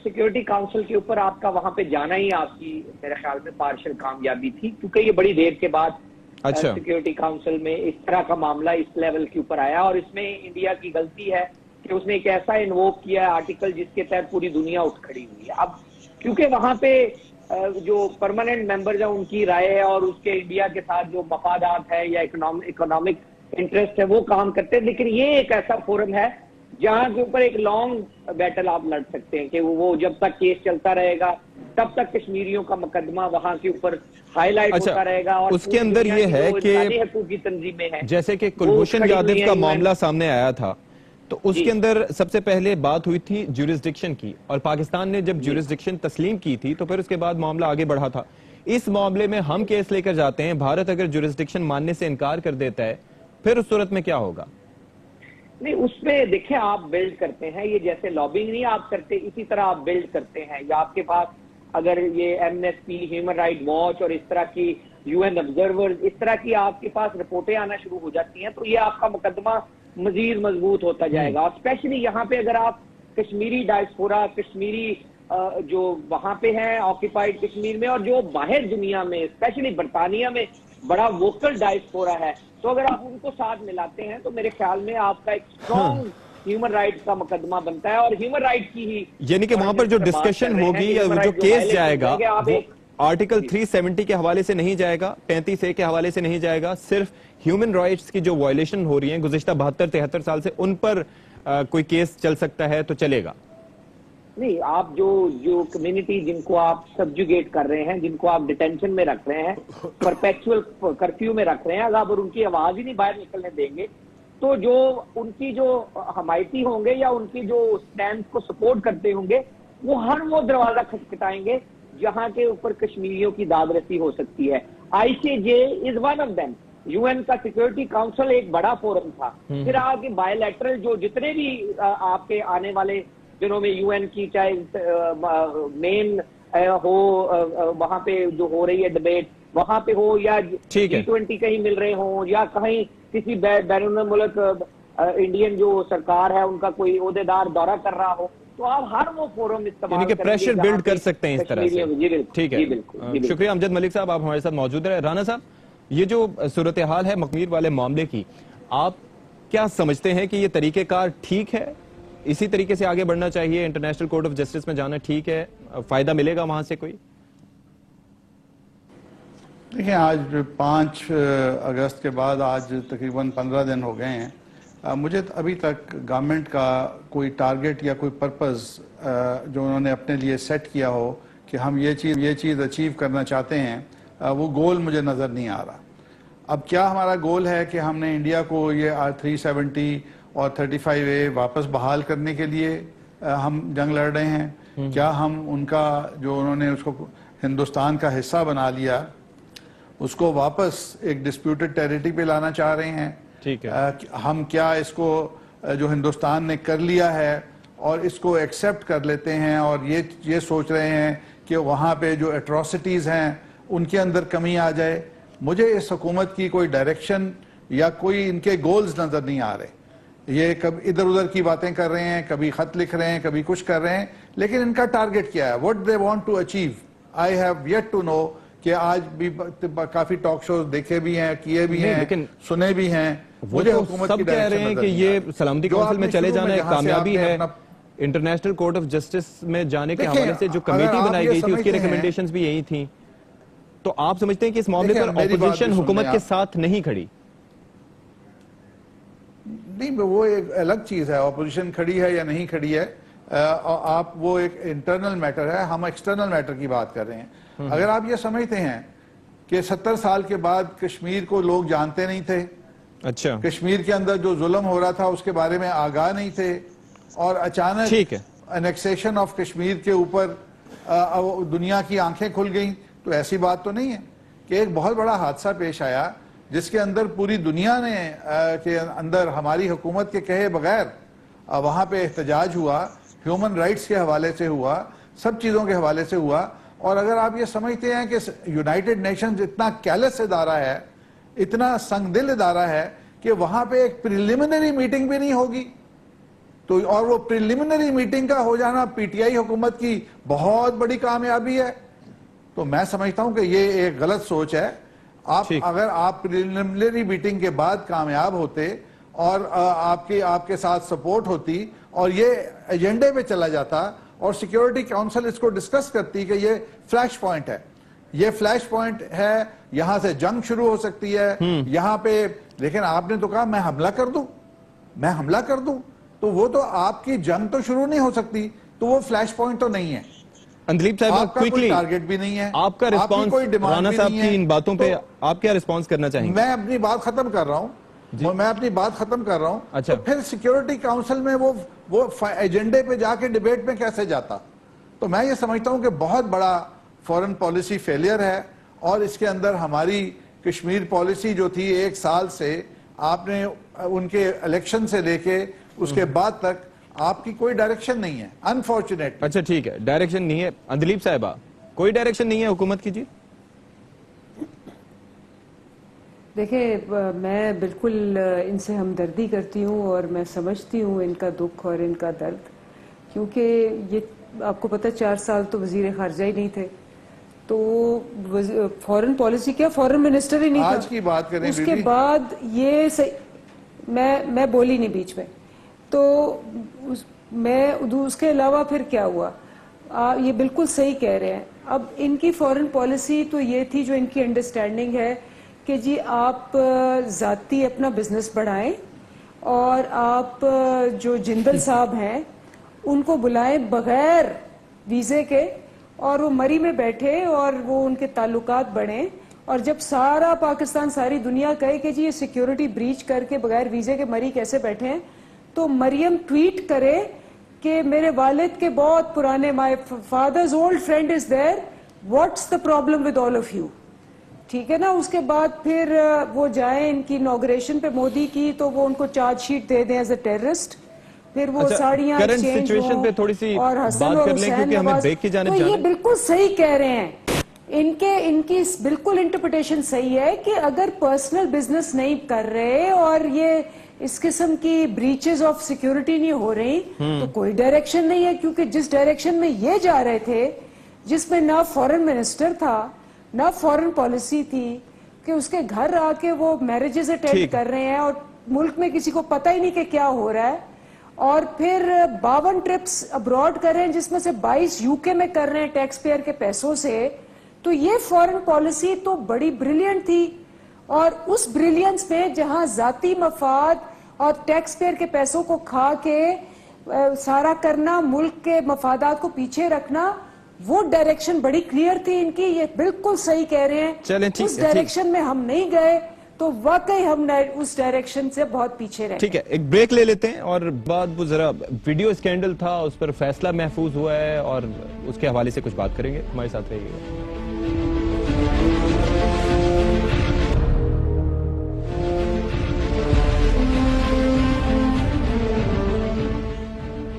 سیکیورٹی کاؤنسل کے اوپر آپ کا وہاں پہ جانا ہی آپ کی میرے خیال میں پارشل کامیابی تھی، کیونکہ یہ بڑی دیر کے بعد سیکیورٹی کاؤنسل میں اس طرح کا معاملہ اس لیول کے اوپر آیا، اور اس میں انڈیا کی غلطی ہے کہ اس نے ایک ایسا انووک کیا ہے آرٹیکل جس کے تحت پوری دنیا اٹھ کھڑی ہوئی ہے۔ اب کیونکہ وہاں پہ جو پرماننٹ ممبرز ہیں ان کی رائے ہے اور اس کے انڈیا کے ساتھ جو مفادات ہے یا اکنامک انٹرسٹ ہے وہ کام کرتے ہیں، لیکن یہ ایک ایسا فورم ہے جہاں کے اوپر ایک لانگ بیٹل آپ لڑ سکتے ہیں کہ وہ جب تک کیس چلتا رہے گا تب تک کشمیریوں کا مقدمہ وہاں کے اوپر ہائی لائٹ ہوتا رہے گا، اور اس کے اندر یہ ہے کہ حقوقی تنظیمیں ہیں جیسے کہ کلبھوشن یادو کا معاملہ سامنے آیا تھا تو اس کے اندر سب سے پہلے بات ہوئی تھی جیورسڈکشن کی، اور پاکستان نے جب جیورسڈکشن تسلیم کی تھی تو پھر اس کے بعد معاملہ آگے بڑھا تھا۔ اس معاملے میں ہم کیس لے کر جاتے ہیں، بھارت اگر جیورسڈکشن ماننے سے انکار کر دیتا ہے پھر اس صورت میں کیا ہوگا؟ نہیں اس میں دیکھیں آپ بلڈ کرتے ہیں، یہ جیسے لابنگ نہیں آپ کرتے اسی طرح آپ بلڈ کرتے ہیں، یا آپ کے پاس اگر یہ MSP ہیومن رائٹ واچ اور اس طرح کی UN آبزرورز اس طرح کی آپ کے پاس رپورٹیں آنا شروع ہو جاتی ہیں تو یہ آپ کا مقدمہ مزید مضبوط ہوتا جائے گا، اور اسپیشلی یہاں پہ اگر آپ کشمیری ڈائسپورا کشمیری جو وہاں پہ ہیں آکیپائڈ کشمیر میں اور جو باہر دنیا میں اسپیشلی برطانیہ میں بڑا ووکل ڈائسپورا ہے، تو اگر آپ ان کو ساتھ ملاتے ہیں تو میرے خیال میں آپ کا ایک اسٹرانگ ہیومن رائٹس کا مقدمہ بنتا ہے، اور ہیومن رائٹ کی ہی یعنی کہ وہاں پر جو ڈسکشن ہوگی یا جو کیس جائے گا وہ آرٹیکل 370 کے حوالے سے نہیں جائے گا، 35A کے حوالے سے نہیں جائے گا، صرف ہیومن رائٹس کی جو وائلیشن ہو رہی ہیں گزشتہ 72-73 سال سے ان پر کوئی کیس چل سکتا ہے تو چلے گا؟ نہیں آپ جو کمیونٹی جن کو آپ سبجوگیٹ کر رہے ہیں، جن کو آپ ڈیٹینشن میں رکھ رہے ہیں، پرپیچول کرفیو میں رکھ رہے ہیں، اگر ان کی آواز ہی نہیں باہر نکلنے دیں گے تو جو ان کی جو حمایتی ہوں گے یا ان کی جو سٹینڈ کو سپورٹ کرتے ہوں گے وہ ہر وہ دروازہ کھٹکھٹائیں گے جہاں کے اوپر کشمیریوں کی داد رسی ہو سکتی ہے۔ ICJ is one of them. UN کا سیکیورٹی کاؤنسل ایک بڑا فورم تھا، پھر آپ کے بائی لیٹرل جو جتنے بھی آپ کے آنے والے دنوں میں UN کی چاہے مین ہو وہاں پہ جو ہو رہی ہے ڈبیٹ وہاں پہ ہو یا G20 کہیں مل رہے ہوں یا کہیں کسی بین الملک انڈین جو سرکار ہے ان کا کوئی عہدیدار دورہ کر رہا ہو تو آپ ہر وہ فورم استعمال یعنی کہ پریشر بلڈ کر سکتے ہیں اس طرح سے۔ ٹھیک ہے، شکریہ امجد ملک صاحب، آپ ہمارے ساتھ موجود رہے۔ رانا صاحب یہ جو صورتحال ہے مخمیر والے معاملے کی، آپ کیا سمجھتے ہیں کہ یہ طریقہ کار ٹھیک ہے، اسی طریقے سے آگے بڑھنا چاہیے، انٹرنیشنل کورٹ آف جسٹس میں جانا ٹھیک ہے، فائدہ ملے گا وہاں سے کوئی؟ دیکھیں آج 5 اگست کے بعد آج تقریباً 15 دن ہو گئے ہیں، مجھے ابھی تک گورنمنٹ کا کوئی ٹارگٹ یا کوئی پرپز جو انہوں نے اپنے لیے سیٹ کیا ہو کہ ہم یہ چیز اچیو کرنا چاہتے ہیں وہ گول مجھے نظر نہیں آ رہا۔ اب کیا ہمارا گول ہے کہ ہم نے انڈیا کو یہ 370 اور 35A واپس بحال کرنے کے لیے ہم جنگ لڑ رہے ہیں؟ کیا ہم ان کا جو انہوں نے اس کو ہندوستان کا حصہ بنا لیا اس کو واپس ایک ڈسپیوٹڈ ٹیریٹری پہ لانا چاہ رہے ہیں. ٹھیک ہے. ہم کیا اس کو جو ہندوستان نے کر لیا ہے اور اس کو ایکسیپٹ کر لیتے ہیں اور یہ سوچ رہے ہیں کہ وہاں پہ جو ایٹراسٹیز ہیں ان کے اندر کمی آ جائے. مجھے اس حکومت کی کوئی ڈائریکشن یا کوئی ان کے گولز نظر نہیں آ رہے. یہ کبھی ادھر ادھر کی باتیں کر رہے ہیں, کبھی خط لکھ رہے ہیں, کبھی کچھ کر رہے ہیں, لیکن ان کا ٹارگٹ کیا ہے, what they want to achieve. I have yet to know کہ آج بھی کافی ٹاک شوز دیکھے بھی ہیں, کیے بھی ہیں, سنے بھی ہیں. مجھے حکومت سب کہہ رہے ہیں کہ یہ سلامتی کونسل میں چلے جانا ایک کامیابی ہے. انٹرنیشنل کورٹ آف جسٹس میں جانے کے حوالے سے جو کمیٹی بنائی گئی تھی اس کی ریکمنڈیشنز بھی یہی تھیں. تو آپ سمجھتے ہیں کہ اس معاملے پر اپوزیشن حکومت کے ساتھ نہیں کھڑی؟ نہیں, وہ ایک الگ چیز ہے, اپوزیشن کھڑی ہے یا نہیں کھڑی ہے. آپ وہ ایک انٹرنل میٹر ہے, ہم ایکسٹرنل میٹر کی بات کر رہے ہیں. اگر آپ یہ سمجھتے ہیں کہ 70 سال کے بعد کشمیر کو لوگ جانتے نہیں تھے, اچھا, کشمیر کے اندر جو ظلم ہو رہا تھا اس کے بارے میں آگاہ نہیں تھے, اور اچانک انیکسیشن آف کشمیر کے اوپر دنیا کی آنکھیں کھل گئیں, تو ایسی بات تو نہیں ہے. کہ ایک بہت بڑا حادثہ پیش آیا جس کے اندر پوری دنیا نے کے اندر ہماری حکومت کے کہے بغیر وہاں پہ احتجاج ہوا, ہیومن رائٹس کے حوالے سے ہوا, سب چیزوں کے حوالے سے ہوا. اور اگر آپ یہ سمجھتے ہیں کہ یونائٹڈ نیشنز اتنا کیلس ادارہ ہے, اتنا سنگ دل ادارہ ہے کہ وہاں پہ ایک پریلیمنری میٹنگ بھی نہیں ہوگی, تو اور وہ پریلیمنری میٹنگ کا ہو جانا پی ٹی آئی حکومت کی بہت بڑی کامیابی ہے, تو میں سمجھتا ہوں کہ یہ ایک غلط سوچ ہے. اگر آپ پریلیمنری میٹنگ کے بعد کامیاب ہوتے اور آپ کے ساتھ سپورٹ ہوتی اور یہ ایجنڈے پہ چلا جاتا اور سیکیورٹی کاؤنسل اس کو ڈسکس کرتی کہ یہ فلیش پوائنٹ ہے, یہ فلیش پوائنٹ ہے, یہاں سے جنگ شروع ہو سکتی ہے یہاں پہ, لیکن آپ نے تو کہا میں حملہ کر دوں, تو وہ تو آپ کی جنگ تو شروع نہیں ہو سکتی, تو وہ فلیش پوائنٹ تو نہیں ہے. اندلیپ صاحب, آپ کا کوئی ٹارگٹ بھی نہیں ہے, آپ کا ریسپانس رانا صاحب کی ان باتوں پہ آپ کیا ریسپانس کرنا چاہیں گے؟ میں اپنی بات ختم کر رہا ہوں. تو پھر سیکیورٹی کاؤنسل میں وہ ایجنڈے پہ جا کے ڈیبیٹ میں کیسے جاتا؟ تو میں یہ سمجھتا ہوں کہ بہت بڑا فورن پالیسی فیلئر ہے, اور اس کے اندر ہماری کشمیر پالیسی جو تھی 1 سال سے, آپ نے ان کے الیکشن سے لے کے اس کے بعد تک آپ کی کوئی ڈائریکشن نہیں ہے, انفارچونیٹ. اچھا ٹھیک ہے, ڈائریکشن نہیں ہے. اندلیپ صاحبہ, کوئی ڈائریکشن نہیں ہے حکومت کی؟ جی دیکھیں, میں بالکل ان سے ہمدردی کرتی ہوں اور میں سمجھتی ہوں ان کا دکھ اور ان کا درد, کیونکہ یہ آپ کو پتہ 4 سال تو وزیر خارجہ ہی نہیں تھے, تو فورن پالیسی کیا, فورن منسٹر ہی نہیں تھا. آج کی بات کریں اس کے بعد یہ میں بولی نہیں بیچ میں, تو اس کے علاوہ پھر کیا ہوا, یہ بالکل صحیح کہہ رہے ہیں. اب ان کی فورن پالیسی تو یہ تھی, جو ان کی انڈرسٹینڈنگ ہے کہ جی آپ ذاتی اپنا بزنس بڑھائیں, اور آپ جو جندل صاحب ہیں ان کو بلائیں بغیر ویزے کے, اور وہ مری میں بیٹھے اور وہ ان کے تعلقات بڑھیں, اور جب سارا پاکستان, ساری دنیا کہے کہ جی یہ سیکیورٹی بریچ کر کے بغیر ویزے کے مری کیسے بیٹھے ہیں, تو مریم ٹویٹ کرے کہ میرے والد کے بہت پرانے, my father's old friend is there, what's the problem with all of you. ٹھیک ہے نا. اس کے بعد پھر وہ جائیں ان کی انوگریشن پہ مودی کی, تو وہ ان کو چارج شیٹ دے دیں ایز اے ٹیررسٹ, پھر وہ ساڑیاں ایکسچینج ہوں, اور حسن اور حسین نواز. تو یہ بالکل صحیح کہہ رہے ہیں, ان کی بالکل انٹرپریٹیشن صحیح ہے کہ اگر پرسنل بزنس نہیں کر رہے اور یہ اس قسم کی بریچز آف سیکیورٹی نہیں ہو رہی, تو کوئی ڈائریکشن نہیں ہے. کیونکہ جس ڈائریکشن میں یہ جا رہے تھے, جس میں نہ فورن منسٹر تھا نہ فورن پالیسی تھی, کہ اس کے گھر آ کے وہ میرجز اٹینڈ کر رہے ہیں اور ملک میں کسی کو پتہ ہی نہیں کہ کیا ہو رہا ہے, اور پھر 52 ٹرپس ابراڈ کر رہے ہیں جس میں سے 22 یو کے میں کر رہے ہیں ٹیکس پیئر کے پیسوں سے. تو یہ فورن پالیسی تو بڑی بریلینٹ تھی, اور اس بریلینس میں جہاں ذاتی مفاد اور ٹیکس پیئر کے پیسوں کو کھا کے سارا کرنا, ملک کے مفادات کو پیچھے رکھنا, وہ ڈائریکشن بڑی کلیئر تھی ان کی. یہ بالکل صحیح کہہ رہے ہیں, اس ڈائریکشن میں ہم نہیں گئے, تو واقعی ہم اس ڈائریکشن سے بہت پیچھے رہے. ٹھیک ہے، ایک بریک لے لیتے ہیں اور بعد وہ ذرا ویڈیو اسکینڈل تھا، اس پر فیصلہ محفوظ ہوا ہے اور اس کے حوالے سے کچھ بات کریں گے. ہمارے ساتھ رہیے گا.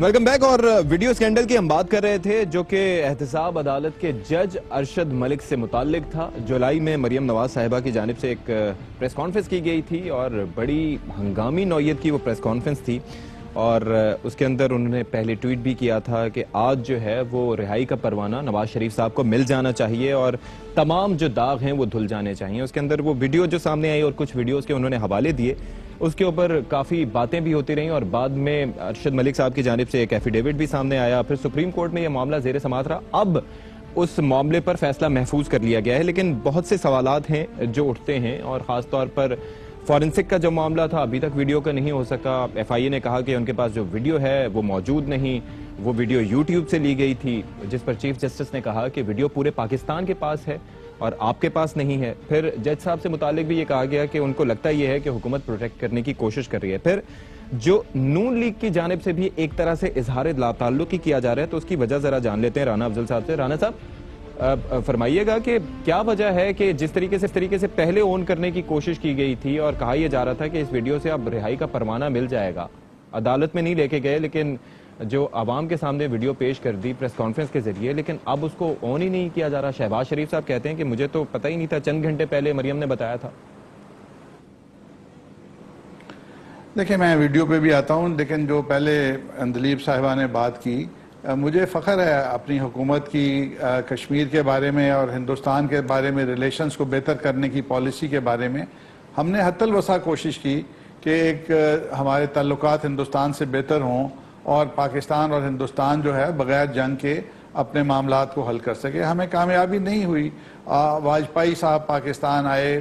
Welcome back. اور ویڈیو اسکینڈل کی ہم بات کر رہے تھے جو کہ احتساب عدالت کے جج ارشد ملک سے متعلق تھا. جولائی میں مریم نواز صاحبہ کی جانب سے ایک پریس کانفرنس کی گئی تھی اور بڑی ہنگامی نوعیت کی وہ پریس کانفرنس تھی اور اس کے اندر انہوں نے پہلے ٹویٹ بھی کیا تھا کہ آج جو ہے وہ رہائی کا پروانہ نواز شریف صاحب کو مل جانا چاہیے اور تمام جو داغ ہیں وہ دھل جانے چاہیے. اس کے اندر وہ ویڈیو جو سامنے آئی اور کچھ ویڈیوز کے انہوں نے حوالے دیے، اس کے اوپر کافی باتیں بھی ہوتی رہیں اور بعد میں ارشد ملک صاحب کی جانب سے ایک ایفیڈیوٹ بھی سامنے آیا. پھر سپریم کورٹ میں یہ معاملہ زیر سماعت رہا. اب اس معاملے پر فیصلہ محفوظ کر لیا گیا ہے، لیکن بہت سے سوالات ہیں جو اٹھتے ہیں اور خاص طور پر فورنسک کا جو معاملہ تھا ابھی تک ویڈیو کا نہیں ہو سکا. ایف آئی اے نے کہا کہ ان کے پاس جو ویڈیو ہے وہ موجود نہیں، وہ ویڈیو یوٹیوب سے لی گئی تھی، جس پر چیف جسٹس نے کہا کہ ویڈیو پورے پاکستان کے پاس ہے اور آپ کے پاس نہیں ہے. پھر جج صاحب سے متعلق بھی یہ کہا گیا کہ ان کو لگتا یہ ہے کہ حکومت پروٹیکٹ کرنے کی کوشش کر رہی ہے. پھر جو نون لیگ کی جانب سے بھی ایک طرح سے اظہار لا تعلق کی کیا جا رہا ہے تو اس کی وجہ ذرا جان لیتے ہیں رانا افضل صاحب سے. رانا صاحب فرمائیے گا کہ کیا وجہ ہے کہ جس طریقے سے پہلے اون کرنے کی کوشش کی گئی تھی اور کہا یہ جا رہا تھا کہ اس ویڈیو سے اب رہائی کا پروانہ مل جائے گا، عدالت میں نہیں لے کے گئے لیکن جو عوام کے سامنے ویڈیو پیش کر دی پریس کانفرنس کے ذریعے، لیکن اب اس کو آن ہی نہیں کیا جا رہا. شہباز شریف صاحب کہتے ہیں کہ مجھے تو پتہ ہی نہیں تھا، چند گھنٹے پہلے مریم نے بتایا تھا. دیکھیں میں ویڈیو پہ بھی آتا ہوں، لیکن جو پہلے اندلیب صاحبہ نے بات کی، مجھے فخر ہے اپنی حکومت کی کشمیر کے بارے میں اور ہندوستان کے بارے میں ریلیشنز کو بہتر کرنے کی پالیسی کے بارے میں. ہم نے حتی الوسع کوشش کی کہ ایک ہمارے تعلقات ہندوستان سے بہتر ہوں اور پاکستان اور ہندوستان جو ہے بغیر جنگ کے اپنے معاملات کو حل کر سکے. ہمیں کامیابی نہیں ہوئی. واجپئی صاحب پاکستان آئے،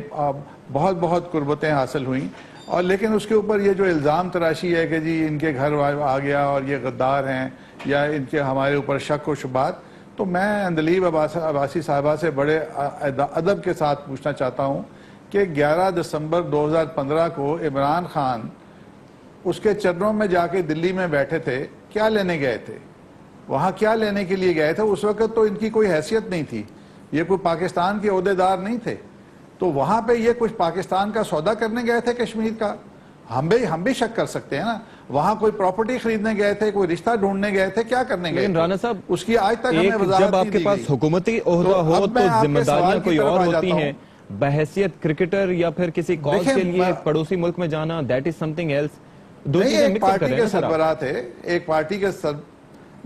بہت بہت قربتیں حاصل ہوئیں، اور لیکن اس کے اوپر یہ جو الزام تراشی ہے کہ جی ان کے گھر آ گیا اور یہ غدار ہیں یا ان کے ہمارے اوپر شک و شبہات، تو میں اندلیب عباسی صاحبہ سے بڑے ادب کے ساتھ پوچھنا چاہتا ہوں کہ 11 دسمبر 2015 کو عمران خان اس کے چرنوں میں جا کے دلی میں بیٹھے تھے، کیا لینے گئے تھے؟ وہاں کیا لینے کے لیے گئے تھے؟ اس وقت تو ان کی کوئی حیثیت نہیں تھی، یہ کوئی پاکستان کے عہدیدار نہیں تھے. تو وہاں پہ یہ کچھ پاکستان کا سودا کرنے گئے تھے کشمیر کا؟ ہم بھی شک کر سکتے ہیں نا. وہاں کوئی پراپرٹی خریدنے گئے تھے، کوئی رشتہ ڈھونڈنے گئے تھے، کیا کرنے گئے تھے؟ رانا صاحب اس کی آج تک ہمیں وضاحت جب آپ کے پاس حکومتی عہدہ ہو تو ذمہ داریاں کوئی اور ہوتی ہیں. بحیثیت کرکٹر یا پھر کسی کاز کے لیے پڑوسی ملک میں جانا، دیٹ از سمتھنگ ایلس. ایک پارٹی کے سربراہ تھے، ایک پارٹی کے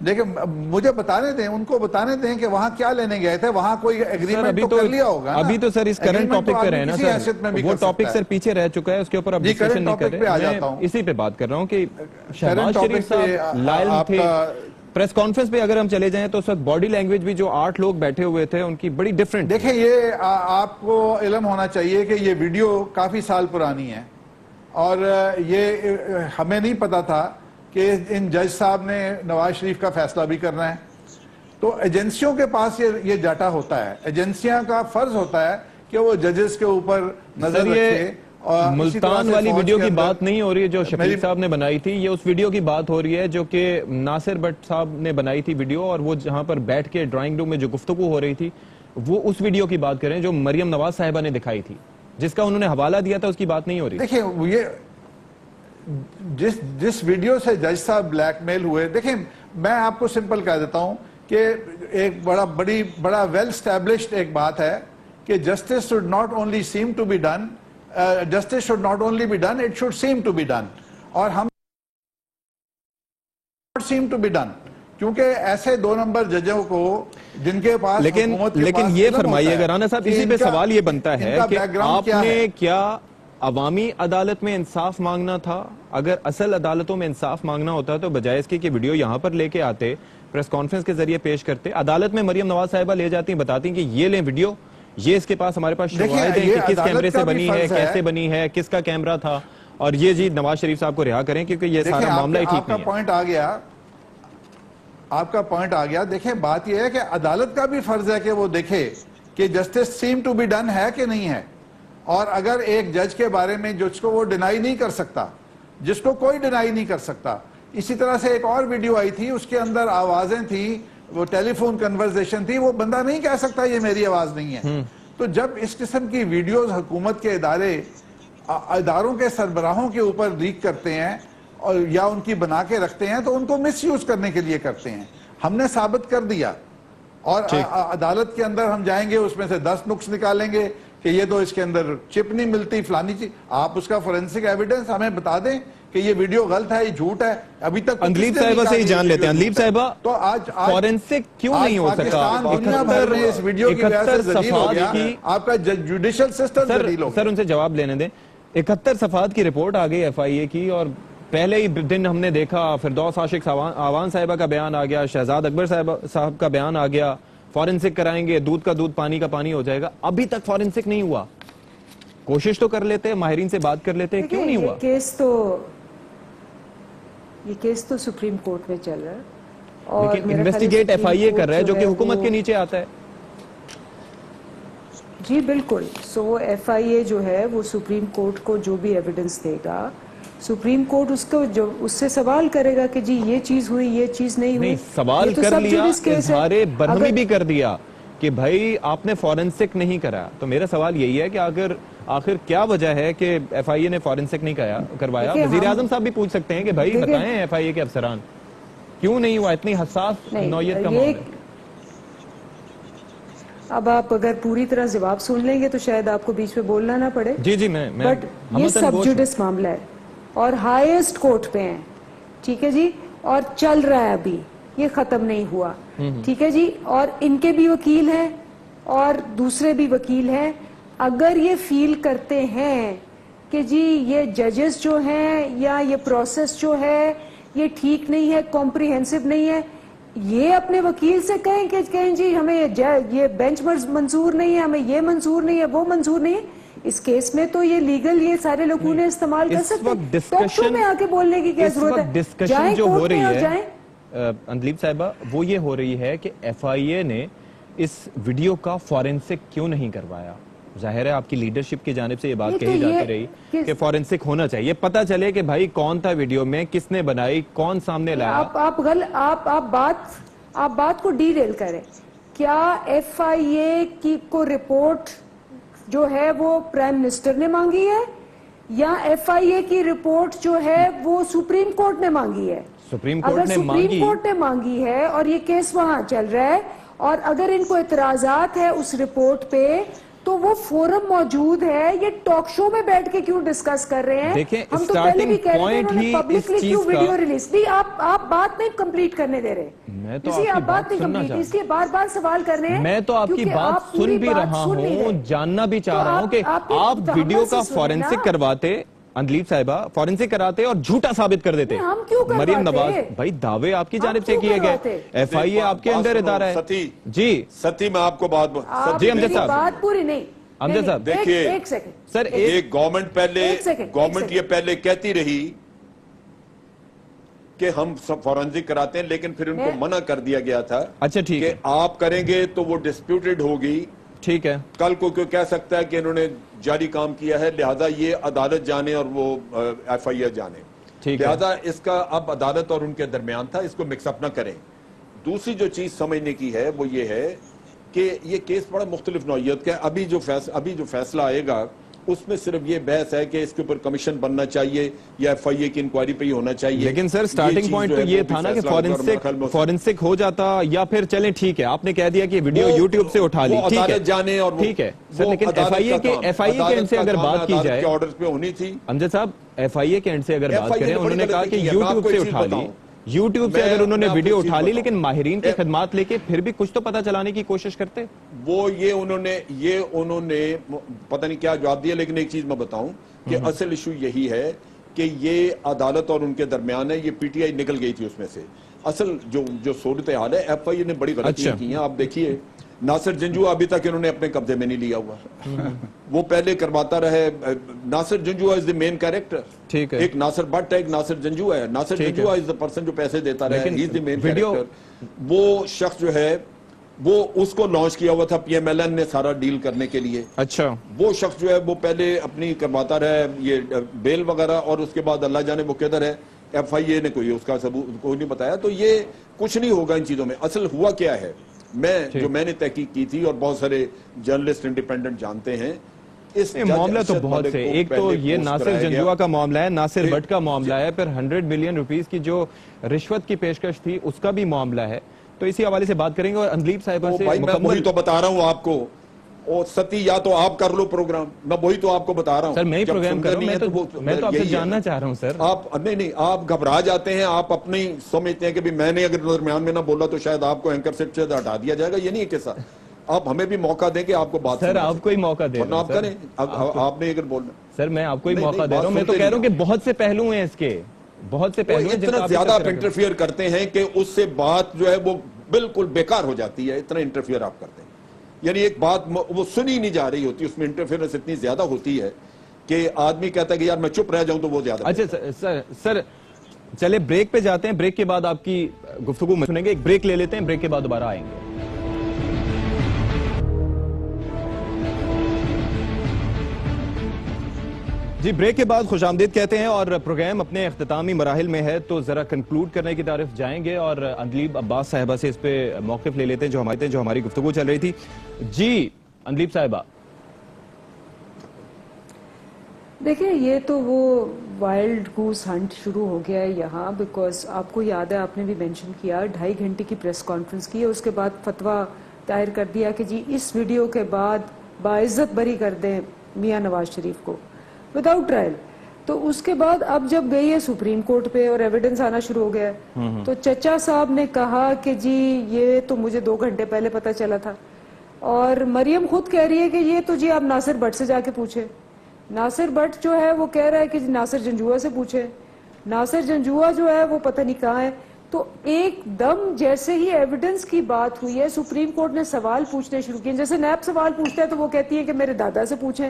دیکھیں مجھے بتانے دیں، ان کو بتانے دیں کہ وہاں کیا لینے گئے تھے. وہاں کوئی ایگریمنٹ تو کر لیا ہوگا. ابھی تو سر اس کرنٹ ٹاپک پہ رہے نا سر، وہ ٹاپک سر پیچھے رہ چکا ہے، اس کے اوپر اب ڈسکشن نہیں کر رہے. میں اسی پہ بات کر رہا ہوں کہ شہباز شریف صاحب لائل تھے. پریس کانفرنس پہ اگر ہم چلے جائیں تو اس وقت باڈی لینگویج بھی جو 8 لوگ بیٹھے ہوئے تھے ان کی بڑی ڈیفرنٹ. دیکھیں یہ آپ کو علم ہونا چاہیے کہ یہ ویڈیو کافی سال پرانی ہے اور یہ ہمیں نہیں پتا تھا کہ ان جج صاحب نے نواز شریف کا فیصلہ بھی کرنا ہے. تو ایجنسیوں کے پاس یہ ڈاٹا ہوتا ہے، ایجنسیاں کا فرض ہوتا ہے کہ وہ ججز کے اوپر نظر رکھے. ملتان والی ویڈیو کی بات نہیں ہو رہی ہے جو شفیق صاحب نے بنائی تھی، یہ اس ویڈیو کی بات ہو رہی ہے جو کہ ناصر بٹ صاحب نے بنائی تھی ویڈیو، اور وہ جہاں پر بیٹھ کے ڈرائنگ روم میں جو گفتگو ہو رہی تھی وہ اس ویڈیو کی بات کریں جو مریم نواز صاحبہ نے دکھائی تھی، جس کا انہوں نے حوالہ دیا تھا، اس کی بات نہیں ہو رہی. دیکھیں یہ جس ویڈیو سے جج صاحب بلیک میل ہوئے، دیکھیں میں آپ کو سمپل کہہ دیتا ہوں کہ ایک بڑا ویل اسٹیبلشڈ ایک بات ہے کہ justice should not only seem to be done, justice should not only be done, it should seem to be done. اور ہم seem to be done کیونکہ ایسے 2 نمبر ججوں کو جن کے پاس لیکن یہ فرمائیے گا رانا صاحب، اسی پہ سوال یہ بنتا ہے کہ آپ نے کیا عوامی عدالت میں انصاف مانگنا تھا؟ اگر اصل عدالتوں میں انصاف مانگنا ہوتا تو بجائے اس کی کہ ویڈیو یہاں پر لے کے آتے، پریس کانفرنس کے ذریعے پیش کرتے، عدالت میں مریم نواز صاحبہ لے جاتی ہیں، بتاتی ہیں کہ یہ لیں ویڈیو، یہ اس کے پاس ہمارے پاس شواہد ہیں کہ کس کیمرے سے بنی ہے، کیسے بنی ہے، کس کا کیمرہ تھا، اور یہ جی نواز شریف صاحب کو رہا کریں کیونکہ یہ سارا معاملہ ہی ٹھیک نہیں ہے. آپ کا پوائنٹ آ گیا. دیکھیں بات یہ ہے کہ عدالت کا بھی فرض ہے کہ وہ دیکھے کہ justice seem to be done ہے کہ نہیں ہے. اور اگر ایک جج کے بارے میں جس کو وہ ڈینائی نہیں کر سکتا، جس کو کوئی ڈینائی نہیں کر سکتا، اسی طرح سے ایک اور ویڈیو آئی تھی، اس کے اندر آوازیں تھیں، وہ ٹیلی فون کنورزیشن تھی، وہ بندہ نہیں کہہ سکتا یہ میری آواز نہیں ہے. تو جب اس قسم کی ویڈیوز حکومت کے اداروں کے سربراہوں کے اوپر لیک کرتے ہیں اور یا ان کی بنا کے رکھتے ہیں تو ان کو مس یوز کرنے کے لیے کرتے ہیں. ہم نے ثابت کر دیا اور عدالت کے اندر ہم جائیں گے، اس میں سے 10 نقص نکالیں گے کہ یہ تو اس کے اندر چپ نہیں ملتی، فلانی چیز. آپ اس کا فورینسک ایویڈنس ہمیں بتا دیں کہ یہ ویڈیو غلط ہے، یہ جھوٹ ہے. ابھی تک اندلیب صاحبہ سے ہی جان لیتے ہیں. اندلیب صاحبہ، تو آج فورینسک کیوں نہیں ہو سکا؟ دنیا بھر میں اس ویڈیو کی وجہ سے ذلیل ہو گیا، آپ کا جوڈیشل سسٹم ذلیل ہو گیا. سر ان سے جواب لینے دیں. 71 صفحات کی رپورٹ آ گئی FIA کی، اور پہلے ہی دن ہم نے دیکھا فردوس عاشق آوان صاحبہ کا بیان آ گیا، شہزاد اکبر صاحب کا بیان آ گیا، فورینسک کرائیں گے، دودھ کا دودھ پانی کا پانی ہو جائے گا. ابھی تک فورینسک نہیں ہوا. کوشش تو کر لیتے، ماہرین سے بات کر لیتے، کیوں نہیں ہوا؟ یہ کیس تو سپریم کورٹ میں چل رہا ہے اور انویسٹیگیٹ FIA کر رہا ہے جو کہ حکومت کے نیچے آتا ہے. جی بالکل. سو FIA جو ہے وہ سپریم کورٹ کو جو بھی ایویڈنس دے گا، سپریم کورٹ اس سے سوال کرے گا کہ جی یہ چیز ہوئی، یہ چیز نہیں ہوئی. سوال کر لیا، اظہار برہمی بھی کر دیا کہ بھائی آپ نے فورینسک نہیں کرا. تو میرا سوال یہی ہے کہ آخر کیا وجہ ہے کہ FIA نے فورینسک نہیں کروایا؟ وزیر اعظم صاحب بھی پوچھ سکتے ہیں کہ بھائی بتائیں FIA کے افسران کیوں نہیں ہوا؟ اتنی حساس نوعیت کا معاملہ. اب آپ اگر پوری طرح جواب سن لیں گے تو شاید آپ کو بیچ میں بولنا نہ پڑے. جی میں بٹ یہ سب جوڈس معاملہ ہے اور ہائیسٹ کورٹ پہ ہیں، ٹھیک ہے جی، اور چل رہا ہے ابھی، یہ ختم نہیں ہوا، ٹھیک ہے جی. اور ان کے بھی وکیل ہیں اور دوسرے بھی وکیل ہیں. اگر یہ فیل کرتے ہیں کہ جی یہ ججز جو ہیں یا یہ پروسیس جو ہے یہ ٹھیک نہیں ہے، کمپریہنسو نہیں ہے، یہ اپنے وکیل سے کہیں جی ہمیں یہ بینچ منظور نہیں ہے، ہمیں یہ منظور نہیں ہے، وہ منظور نہیں ہے. اس کیس میں تو یہ لیگل یہ سارے لوگوں نے استعمال کر سکتے ہیں. ٹاک شو میں آ کے بولنے کی کیا ضرورت ہے؟ ڈسکشن جو ہو رہی ہے اندلیب صاحبہ، وہ یہ ہو رہی ہے کہ FIA نے اس ویڈیو کا فورینسک کیوں نہیں کروایا. ظاہر ہے آپ کی لیڈرشپ کی جانب سے یہ بات کہی جاتی رہی کہ فورینسک ہونا چاہیے، پتہ چلے کہ بھائی کون تھا ویڈیو میں، کس نے بنائی، کون سامنے لایا. آپ بات کو ڈی ریل کریں. کیا FIA کو رپورٹ جو ہے وہ پرائم منسٹر نے مانگی ہے یا FIA کی رپورٹ جو ہے وہ سپریم کورٹ نے مانگی ہے؟ اگر سپریم کورٹ نے مانگی ہے اور یہ کیس وہاں چل رہا ہے اور اگر ان کو اعتراضات ہے اس رپورٹ پہ تو وہ فورم موجود ہے. یہ ٹاک شو میں بیٹھ کے کیوں ڈسکس کر رہے ہیں؟ ہم تو پہلے بھی کہہ رہے ہیں انہوں نے پبلکلی کیوں ویڈیو ریلیز بھی. آپ بات نہیں کمپلیٹ کرنے دے رہے، اسی آپ بات نہیں کمپلیٹ، اس لیے بار بار سوال کر رہے ہیں. میں تو آپ کی بات سن بھی رہا ہوں، جاننا بھی چاہ رہا ہوں کہ آپ ویڈیو کا فورینسک کرواتے اندلیب صاحبہ، فورینسک کراتے اور جھوٹا ثابت کر دیتے. مریم نواز بھائی دعوے آپ کی جانب سے کیے گئے، FIA آپ کے اندر ادارہ ہے. جی ستی میں آپ کو جی امجد صاحب، بات پوری نہیں. امجد صاحب دیکھیے ایک سیکنڈ سر، ایک گورنمنٹ یہ پہلے کہتی رہی کہ ہم فورینسک کراتے ہیں، لیکن پھر ان کو منع کر دیا گیا تھا. اچھا ٹھیک ہے، کہ آپ کریں گے تو وہ ڈسپیوٹڈ ہوگی. ٹھیک ہے، کل کو کیوں کہہ سکتا ہے کہ انہوں نے جاری کام کیا ہے، لہذا یہ عدالت جانے اور وہ FIA جانے. لہذا اس کا اب عدالت اور ان کے درمیان تھا، اس کو مکس اپ نہ کریں. دوسری جو چیز سمجھنے کی ہے وہ یہ ہے کہ یہ کیس بڑا مختلف نوعیت کا ہے. ابھی جو فیصلہ آئے گا اس میں صرف یہ بحث ہے کہ اس کے اوپر کمیشن بننا چاہیے یا FIA کی انکوائری پہ ہی ہونا چاہیے. لیکن سر سٹارٹنگ پوائنٹ تو یہ تھا نا کہ فورینسک ہو جاتا یا پھر چلیں ٹھیک ہے آپ نے کہہ دیا کہ ویڈیو یوٹیوب سے اٹھا لی، ٹھیک ہے سر، لیکن FIA کے اینڈ سے اگر بات کی جائے آرڈرز پہ ہونی تھی. امجد صاحب FIA کے اینڈ سے اگر بات کریں، انہوں نے کہا کہ یوٹیوب سے اٹھا لی، یوٹیوب سے اگر انہوں نے ویڈیو اٹھا لی لیکن ماہرین کی خدمات لے کے پھر بھی کچھ تو پتہ چلانے کی کوشش کرتے. وہ یہ انہوں نے پتہ نہیں کیا جواب دیا. لیکن ایک چیز میں بتاؤں کہ اصل ایشو یہی ہے کہ یہ عدالت اور ان کے درمیان ہے. یہ PTI نکل گئی تھی اس میں سے. اصل جو صورتحال ہے FIA نے بڑی غلطیاں کی ہیں. آپ دیکھیے ناصر جنجوعہ ابھی تک انہوں نے اپنے قبضے میں نہیں لیا ہوا. وہ پہلے کرواتا رہے. ناصر جنجوعہ از دی مین کیریکٹر. ٹھیک ہے، ایک ناصر بٹ ہے، ایک ناصر جنجوعہ ہے. ناصر جنجوعہ از دی پرسن جو پیسے دیتا رہا ہے، ہی از دی مین کیریکٹر. وہ شخص جو ہے وہ اس کو لانچ کیا ہوا تھا PMLN نے سارا ڈیل کرنے کے لیے. اچھا وہ شخص جو ہے وہ پہلے اپنی کرواتا رہا ہے یہ بیل وغیرہ, اور اس کے بعد اللہ جانے وہ کدھر ہے, FIA نے کوئی اس کا ثبوت کوئی نہیں بتایا. تو یہ کچھ نہیں ہوگا ان چیزوں میں. اصل ہوا کیا ہے, میں نے تحقیق کی تھی اور بہت سارے جرنلسٹ انڈیپینڈنٹ جانتے ہیں, اس معاملہ تو بہت سے. ایک تو یہ ناصر جنجوعہ کا معاملہ ہے, ناصر بٹ کا معاملہ ہے, پھر 100 ملین روپیز کی جو رشوت کی پیشکش تھی اس کا بھی معاملہ ہے. تو اسی حوالے سے بات کریں گے. اور اندلیب صاحبہ سے میں وہی تو بتا رہا ہوں آپ کو, اور ستی یا تو آپ کر لو پروگرام, میں وہی تو آپ کو بتا رہا ہوں. سر میں ہی پروگرام کر رہا ہوں, میں تو آپ سے جاننا چاہ رہا ہوں سر. آپ نہیں آپ گھبرا جاتے ہیں, آپ اپنے سمجھتے ہیں کہ میں نے اگر درمیان میں نہ بولا تو شاید آپ کو اینکر سیٹ سے ہٹا دیا جائے گا. یہ نہیں ہے قصہ. آپ ہمیں بھی موقع دیں کہ آپ کو بات سر آپ کو ہی موقع دے رہا ہوں. آپ کریں, آپ نے اگر بولنا. سر میں آپ کو ہی موقع دے رہا ہوں. میں تو کہہ رہا ہوں کہ بہت سے پہلو ہیں اس کے, بہت سے پہلو ہیں. اتنا زیادہ آپ انٹرفیئر کرتے ہیں کہ اس سے بات جو ہے وہ بالکل بیکار ہو جاتی ہے. اتنا انٹرفیئر آپ کرتے ہیں, یعنی ایک بات وہ سنی نہیں جا رہی ہوتی, اس میں انٹرفیئرنس اتنی زیادہ ہوتی ہے کہ آدمی کہتا ہے کہ یار میں چپ رہ جاؤں تو وہ زیادہ. اچھا سر چلے بریک پہ جاتے ہیں, بریک کے بعد آپ کی گفتگو سنیں گے. ایک بریک لے لیتے ہیں, بریک کے بعد دوبارہ آئیں گے. جی بریک کے بعد خوش آمدید کہتے ہیں, اور پروگرام اپنے اختتامی مراحل میں ہے, تو ذرا کنکلوڈ کرنے کی طرف جائیں گے اور اندلیب عباس صاحبہ سے اس پہ موقف لے لیتے ہیں جو ہماری گفتگو چل رہی تھی. جی اندلیب صاحبہ. دیکھیں یہ تو وہ وائلڈ گوس ہنٹ شروع ہو گیا ہے یہاں, بیکاز آپ کو یاد ہے, آپ نے بھی مینشن کیا, 2.5 گھنٹے کی پریس کانفرنس کی, اس کے بعد فتویٰ دائر کر دیا کہ جی اس ویڈیو کے بعد باعزت بری کر دیں میاں نواز شریف کو وداؤٹ ٹرائل. تو اس کے بعد اب جب گئی ہے سپریم کورٹ پہ اور ایویڈنس آنا شروع ہو گیا ہے, تو چچا صاحب نے کہا کہ جی یہ تو مجھے 2 گھنٹے پہلے پتا چلا تھا, اور مریم خود کہہ رہی ہے کہ یہ تو جی آپ ناصر بٹ سے جا کے پوچھے. ناصر بٹ جو ہے وہ کہہ رہا ہے کہ جی ناصر جنجوعہ سے پوچھے, ناصر جنجوعہ جو ہے وہ پتہ نہیں کہاں ہے. تو ایک دم جیسے ہی ایویڈنس کی بات ہوئی ہے, سپریم کورٹ نے سوال پوچھنے شروع کیے. جیسے نیب سوال پوچھتا ہے تو وہ کہتی ہے کہ میرے دادا سے پوچھیں,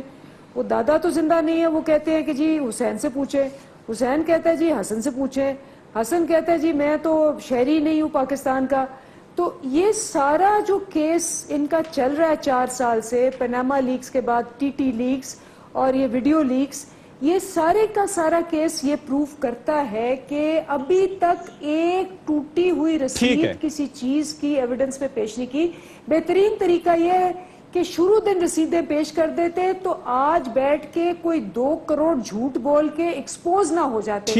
وہ دادا تو زندہ نہیں ہے, وہ کہتے ہیں کہ جی حسین سے پوچھیں, حسین کہتا ہے جی حسن سے پوچھیں, حسن کہتا ہے جی میں تو شہری نہیں ہوں پاکستان کا. تو یہ سارا جو کیس ان کا چل رہا ہے 4 سال سے, پیناما لیکس کے بعد TT لیکس اور یہ ویڈیو لیکس, یہ سارے کا سارا کیس یہ پروف کرتا ہے کہ ابھی تک ایک ٹوٹی ہوئی رسید کسی چیز کی ایویڈنس پہ پیش نہیں کی. بہترین طریقہ یہ ہے کہ شروع دن رسیدیں پیش کر دیتے تو آج بیٹھ کے کوئی 2 کروڑ جھوٹ بول کے ایکسپوز نہ ہو جاتے.